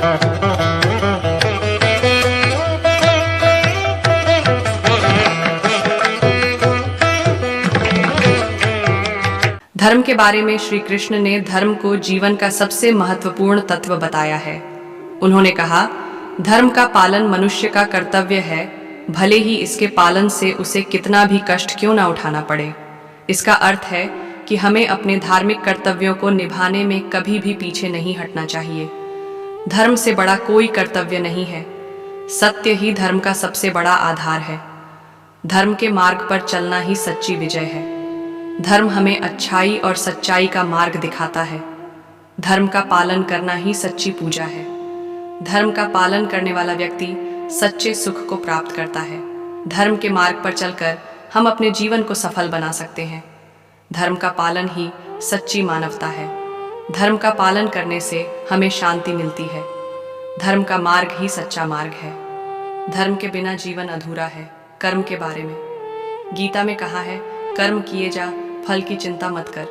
धर्म के बारे में श्री कृष्ण ने धर्म को जीवन का सबसे महत्वपूर्ण तत्व बताया है। उन्होंने कहा, धर्म का पालन मनुष्य का कर्तव्य है, भले ही इसके पालन से उसे कितना भी कष्ट क्यों ना उठाना पड़े। इसका अर्थ है कि हमें अपने धार्मिक कर्तव्यों को निभाने में कभी भी पीछे नहीं हटना चाहिए। धर्म से बड़ा कोई कर्तव्य नहीं है। सत्य ही धर्म का सबसे बड़ा आधार है। धर्म के मार्ग पर चलना ही सच्ची विजय है। धर्म हमें अच्छाई और सच्चाई का मार्ग दिखाता है। धर्म का पालन करना ही सच्ची पूजा है। धर्म का पालन करने वाला व्यक्ति सच्चे सुख को प्राप्त करता है। धर्म के मार्ग पर चलकर हम अपने जीवन को सफल बना सकते हैं। धर्म का पालन ही सच्ची मानवता है। धर्म का पालन करने से हमें शांति मिलती है। धर्म का मार्ग ही सच्चा मार्ग है। धर्म के बिना जीवन अधूरा है। कर्म के बारे में गीता में कहा है, कर्म किए जा, फल की चिंता मत कर।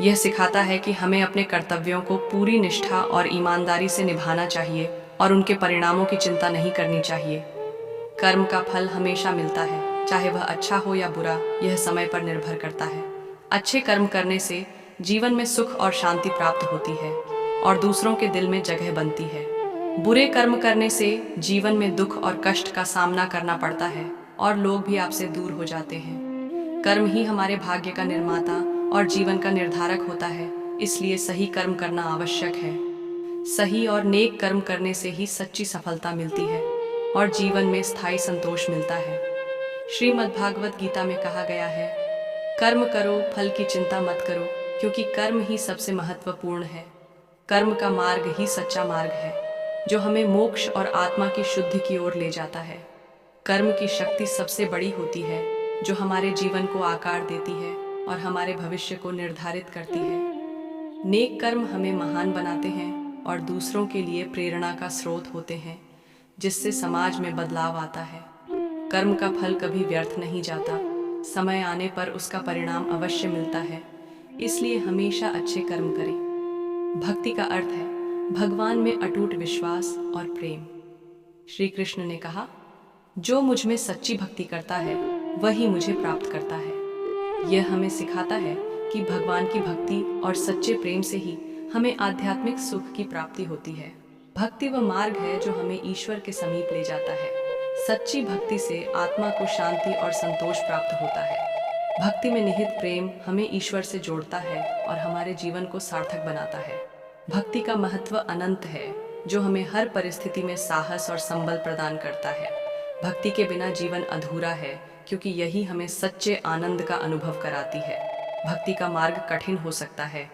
यह सिखाता है कि हमें अपने कर्तव्यों को पूरी निष्ठा और ईमानदारी से निभाना चाहिए और उनके परिणामों की चिंता नहीं करनी चाहिए। कर्म का फल हमेशा मिलता है, चाहे वह अच्छा हो या बुरा, यह समय पर निर्भर करता है। अच्छे कर्म करने से जीवन में सुख और शांति प्राप्त होती है और दूसरों के दिल में जगह बनती है। बुरे कर्म करने से जीवन में दुख और कष्ट का सामना करना पड़ता है और लोग भी आपसे दूर हो जाते हैं। कर्म ही हमारे भाग्य का निर्माता और जीवन का निर्धारक होता है, इसलिए सही कर्म करना आवश्यक है। सही और नेक कर्म करने से ही सच्ची सफलता मिलती है और जीवन में स्थायी संतोष मिलता है। श्रीमद् भागवत गीता में कहा गया है, कर्म करो, फल की चिंता मत करो, क्योंकि कर्म ही सबसे महत्वपूर्ण है। कर्म का मार्ग ही सच्चा मार्ग है, जो हमें मोक्ष और आत्मा की शुद्धि की ओर ले जाता है। कर्म की शक्ति सबसे बड़ी होती है, जो हमारे जीवन को आकार देती है और हमारे भविष्य को निर्धारित करती है। नेक कर्म हमें महान बनाते हैं और दूसरों के लिए प्रेरणा का स्रोत होते हैं, जिससे समाज में बदलाव आता है। कर्म का फल कभी व्यर्थ नहीं जाता, समय आने पर उसका परिणाम अवश्य मिलता है, इसलिए हमेशा अच्छे कर्म करें। भक्ति का अर्थ है भगवान में अटूट विश्वास और प्रेम। श्री कृष्ण ने कहा, जो मुझ में सच्ची भक्ति करता है वही मुझे प्राप्त करता है। यह हमें सिखाता है कि भगवान की भक्ति और सच्चे प्रेम से ही हमें आध्यात्मिक सुख की प्राप्ति होती है। भक्ति वह मार्ग है जो हमें ईश्वर के समीप ले जाता है। सच्ची भक्ति से आत्मा को शांति और संतोष प्राप्त होता है। भक्ति में निहित प्रेम हमें ईश्वर से जोड़ता है और हमारे जीवन को सार्थक बनाता है। भक्ति का महत्व अनंत है, जो हमें हर परिस्थिति में साहस और संबल प्रदान करता है। भक्ति के बिना जीवन अधूरा है, क्योंकि यही हमें सच्चे आनंद का अनुभव कराती है। भक्ति का मार्ग कठिन हो सकता है,